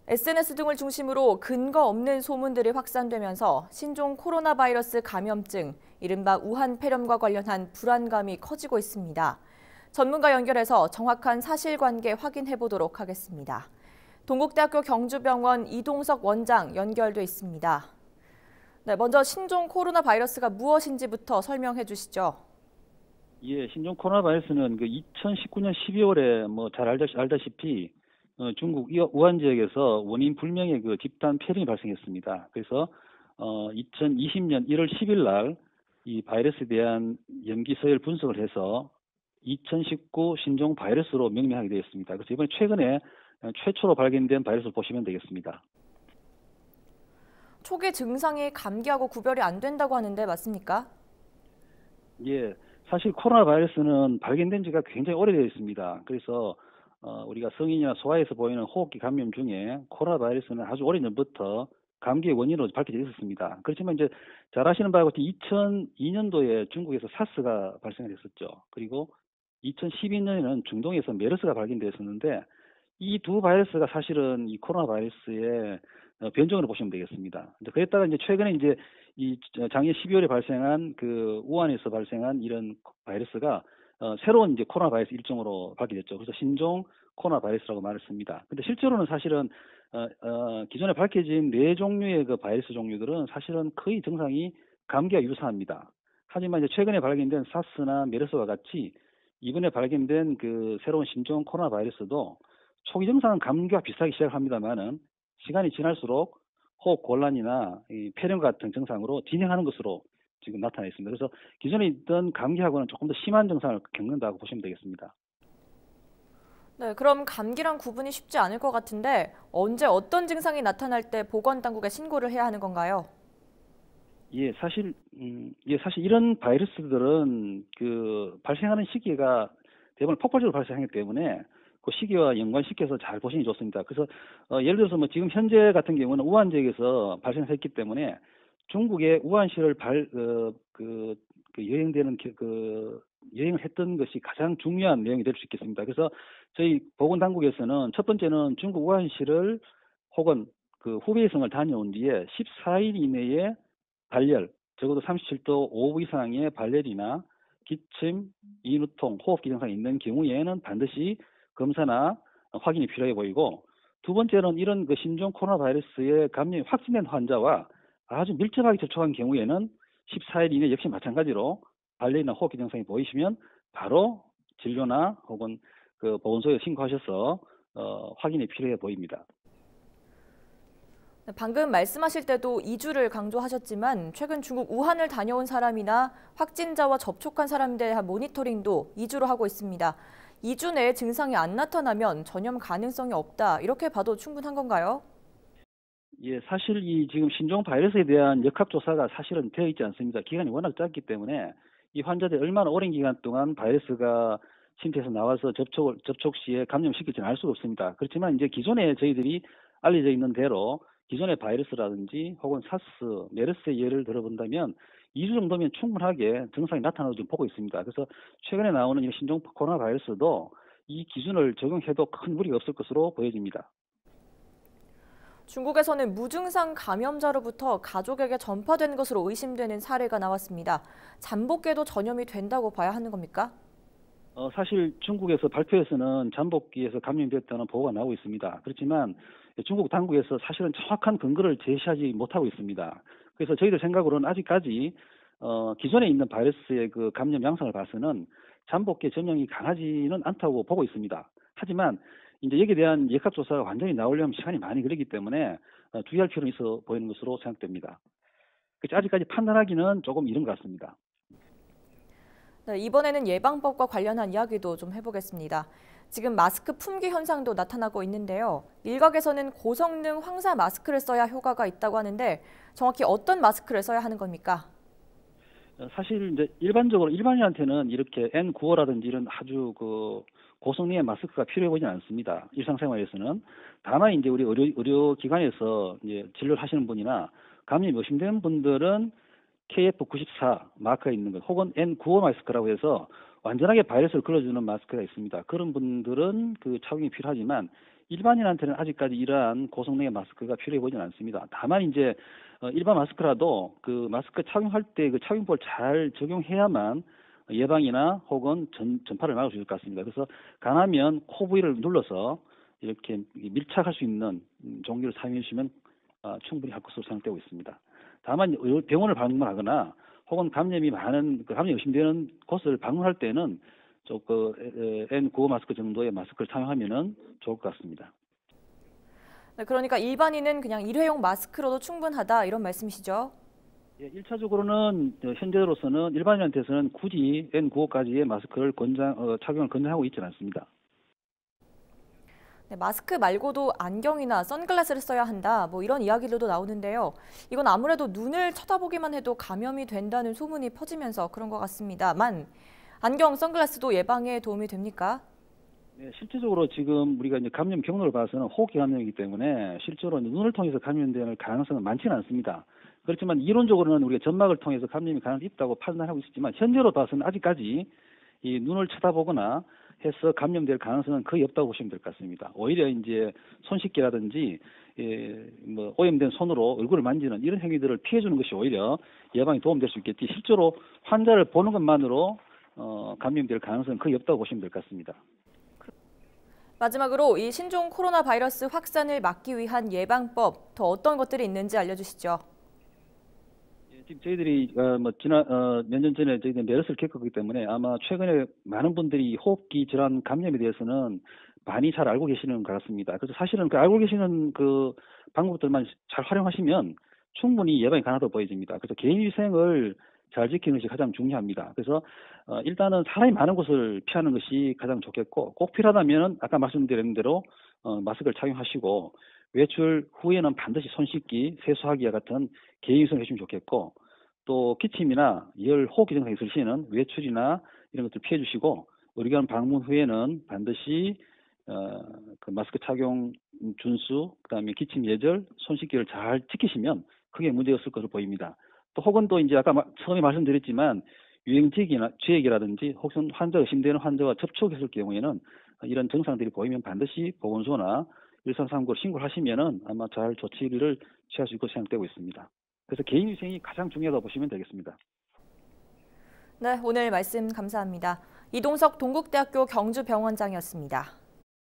SNS 등을 중심으로 근거 없는 소문들이 확산되면서 신종 코로나 바이러스 감염증, 이른바 우한 폐렴과 관련한 불안감이 커지고 있습니다. 전문가 연결해서 정확한 사실관계 확인해 보도록 하겠습니다. 동국대학교 경주병원 이동석 원장 연결돼 있습니다. 네, 먼저 신종 코로나 바이러스가 무엇인지부터 설명해 주시죠. 예, 신종 코로나 바이러스는 그 2019년 12월에 잘 알다시피 중국 우한 지역에서 원인 불명의 그 집단 폐렴이 발생했습니다. 그래서 2020년 1월 10일 날 이 바이러스에 대한 염기 서열 분석을 해서 2019 신종 바이러스로 명명하게 되었습니다. 그래서 이번에 최근에 최초로 발견된 바이러스를 보시면 되겠습니다. 초기 증상이 감기하고 구별이 안 된다고 하는데 맞습니까? 예, 사실 코로나 바이러스는 발견된 지가 굉장히 오래되어 있습니다. 그래서 우리가 성인이나 소아에서 보이는 호흡기 감염 중에 코로나 바이러스는 아주 오래전부터 감기의 원인으로 밝혀져 있었습니다. 그렇지만 이제 잘 아시는 바와 같이 2002년도에 중국에서 사스가 발생을 했었죠. 그리고 2012년에는 중동에서 메르스가 발견되었었는데 이 두 바이러스가 사실은 이 코로나 바이러스의 변종으로 보시면 되겠습니다. 그랬다가 이제 최근에 이제 이 작년 12월에 발생한 그 우한에서 발생한 이런 바이러스가 새로운 이제 코로나 바이러스 일종으로 밝혀졌죠. 그래서 신종 코로나 바이러스라고 말을 씁니다. 근데 실제로는 사실은 기존에 밝혀진 네 종류의 그 바이러스 종류들은 사실은 거의 증상이 감기와 유사합니다. 하지만 이제 최근에 발견된 사스나 메르스와 같이 이번에 발견된 그 새로운 신종 코로나 바이러스도 초기 증상은 감기와 비슷하게 시작합니다만은 시간이 지날수록 호흡 곤란이나 이 폐렴 같은 증상으로 진행하는 것으로 지금 나타나 있습니다. 그래서 기존에 있던 감기하고는 조금 더 심한 증상을 겪는다고 보시면 되겠습니다. 네, 그럼 감기랑 구분이 쉽지 않을 것 같은데 언제 어떤 증상이 나타날 때 보건당국에 신고를 해야 하는 건가요? 사실 이런 바이러스들은 그 발생하는 시기가 대부분 폭발적으로 발생하기 때문에 그 시기와 연관시켜서 잘 보시는 게 좋습니다. 그래서 예를 들어서 지금 현재 같은 경우는 우한 지역에서 발생했기 때문에 중국의 우한시를 여행되는 여행을 했던 것이 가장 중요한 내용이 될 수 있겠습니다. 그래서 저희 보건당국에서는 첫 번째는 중국 우한시를 혹은 그 후베이성을 다녀온 뒤에 14일 이내에 발열, 적어도 37도 5분 이상의 발열이나 기침, 인후통, 호흡기 증상이 있는 경우에는 반드시 검사나 확인이 필요해 보이고, 두 번째는 이런 그 신종 코로나 바이러스의 감염이 확진된 환자와 아주 밀접하게 접촉한 경우에는 14일 이내 역시 마찬가지로 발열이나 호흡기 증상이 보이시면 바로 진료나 혹은 그 보건소에 신고하셔서 확인이 필요해 보입니다. 네, 방금 말씀하실 때도 2주를 강조하셨지만 최근 중국 우한을 다녀온 사람이나 확진자와 접촉한 사람에 대한 모니터링도 2주로 하고 있습니다. 2주 내에 증상이 안 나타나면 전염 가능성이 없다, 이렇게 봐도 충분한 건가요? 예, 사실 이 지금 신종 바이러스에 대한 역학조사가 사실은 되어 있지 않습니다. 기간이 워낙 짧기 때문에 이 환자들이 얼마나 오랜 기간 동안 바이러스가 신체에서 나와서 접촉 시에 감염시킬지는 알 수가 없습니다. 그렇지만 이제 기존에 저희들이 알려져 있는 대로 기존의 바이러스라든지 혹은 사스, 메르스의 예를 들어본다면 2주 정도면 충분하게 증상이 나타나고 좀 보고 있습니다. 그래서 최근에 나오는 이 신종 코로나 바이러스도 이 기준을 적용해도 큰 무리가 없을 것으로 보여집니다. 중국에서는 무증상 감염자로부터 가족에게 전파된 것으로 의심되는 사례가 나왔습니다. 잠복기에도 전염이 된다고 봐야 하는 겁니까? 사실 중국에서 발표에서는 잠복기에서 감염됐다는 보고가 나오고 있습니다. 그렇지만 중국 당국에서 사실은 정확한 근거를 제시하지 못하고 있습니다. 그래서 저희들 생각으로는 아직까지 기존에 있는 바이러스의 그 감염 양상을 봐서는 잠복기 전염이 강하지는 않다고 보고 있습니다. 하지만 이제 여기에 대한 역학조사가 완전히 나오려면 시간이 많이 걸리기 때문에 주의할 필요는 있어 보이는 것으로 생각됩니다. 그래서 아직까지 판단하기는 조금 이른 것 같습니다. 네, 이번에는 예방법과 관련한 이야기도 좀 해보겠습니다. 지금 마스크 품귀 현상도 나타나고 있는데요. 일각에서는 고성능 황사 마스크를 써야 효과가 있다고 하는데 정확히 어떤 마스크를 써야 하는 겁니까? 사실 이제 일반적으로 일반인한테는 이렇게 N95라든지 이런 아주 그 고성능의 마스크가 필요해 보이진 않습니다. 일상생활에서는. 다만 이제 우리 의료기관에서 이제 진료를 하시는 분이나 감염이 의심되는 분들은 KF94 마크가 있는 것, 혹은 N95 마스크라고 해서 완전하게 바이러스를 걸러주는 마스크가 있습니다. 그런 분들은 그 착용이 필요하지만 일반인한테는 아직까지 이러한 고성능의 마스크가 필요해 보지는 않습니다. 다만 이제 일반 마스크라도 그 마스크 착용할 때 그 착용법을 잘 적용해야만 예방이나 혹은 전파를 막을 수 있을 것 같습니다. 그래서 가능하면 코 부위를 눌러서 이렇게 밀착할 수 있는 종류를 사용해 주시면 충분히 할 것으로 생각되고 있습니다. 다만 병원을 방문하거나 혹은 감염이 많은 감염이 의심되는 곳을 방문할 때는 N95 마스크 정도의 마스크를 사용하면은 좋을 것 같습니다. 네, 그러니까 일반인은 그냥 일회용 마스크로도 충분하다 이런 말씀이시죠? 예, 1차적으로는 현재로서는 일반인한테서는 굳이 N95까지의 마스크를 착용을 권장하고 있지는 않습니다. 네, 마스크 말고도 안경이나 선글라스를 써야 한다, 뭐 이런 이야기들도 나오는데요. 이건 아무래도 눈을 쳐다보기만 해도 감염이 된다는 소문이 퍼지면서 그런 것 같습니다만 안경, 선글라스도 예방에 도움이 됩니까? 네, 실질적으로 지금 우리가 이제 감염 경로를 봐서는 호흡기 감염이기 때문에 실제로 눈을 통해서 감염되는 가능성은 많지는 않습니다. 그렇지만 이론적으로는 우리가 점막을 통해서 감염이 가능성이 있다고 판단하고 있었지만 현재로 봐서는 아직까지 이 눈을 쳐다보거나 해서 감염될 가능성은 거의 없다고 보시면 될 것 같습니다. 오히려 이제 손 씻기라든지 뭐 오염된 손으로 얼굴을 만지는 이런 행위들을 피해주는 것이 오히려 예방에 도움될 수 있겠지. 실제로 환자를 보는 것만으로 감염될 가능성은 거의 없다고 보시면 될 것 같습니다. 마지막으로 이 신종 코로나 바이러스 확산을 막기 위한 예방법, 더 어떤 것들이 있는지 알려주시죠. 지금 저희들이 몇 년 전에 저희들 메르스를 겪었기 때문에 아마 최근에 많은 분들이 호흡기 질환 감염에 대해서는 많이 잘 알고 계시는 것 같습니다. 그래서 사실은 그 알고 계시는 그 방법들만 잘 활용하시면 충분히 예방이 가능하다고 보여집니다. 그래서 개인위생을 잘 지키는 것이 가장 중요합니다. 그래서 일단은 사람이 많은 곳을 피하는 것이 가장 좋겠고 꼭 필요하다면 아까 말씀드린 대로 마스크를 착용하시고 외출 후에는 반드시 손 씻기, 세수하기와 같은 개인위생을 해주면 좋겠고 또 기침이나 호흡기 증상이 있을 시에는 외출이나 이런 것들 피해 주시고 의료기관 방문 후에는 반드시 그 마스크 착용 준수, 그다음에 기침 예절, 손 씻기를 잘 지키시면 크게 문제가 없을 것으로 보입니다. 또 혹은 또 이제 아까 처음에 말씀드렸지만 유행 지역이라든지 혹은 환자 의심되는 환자와 접촉했을 경우에는 이런 증상들이 보이면 반드시 보건소나 1339를 신고를 하시면은 아마 잘 조치를 취할 수 있고 생각되고 있습니다. 그래서 개인위생이 가장 중요하다고 보시면 되겠습니다. 네, 오늘 말씀 감사합니다. 이동석 동국대학교 경주병원장이었습니다.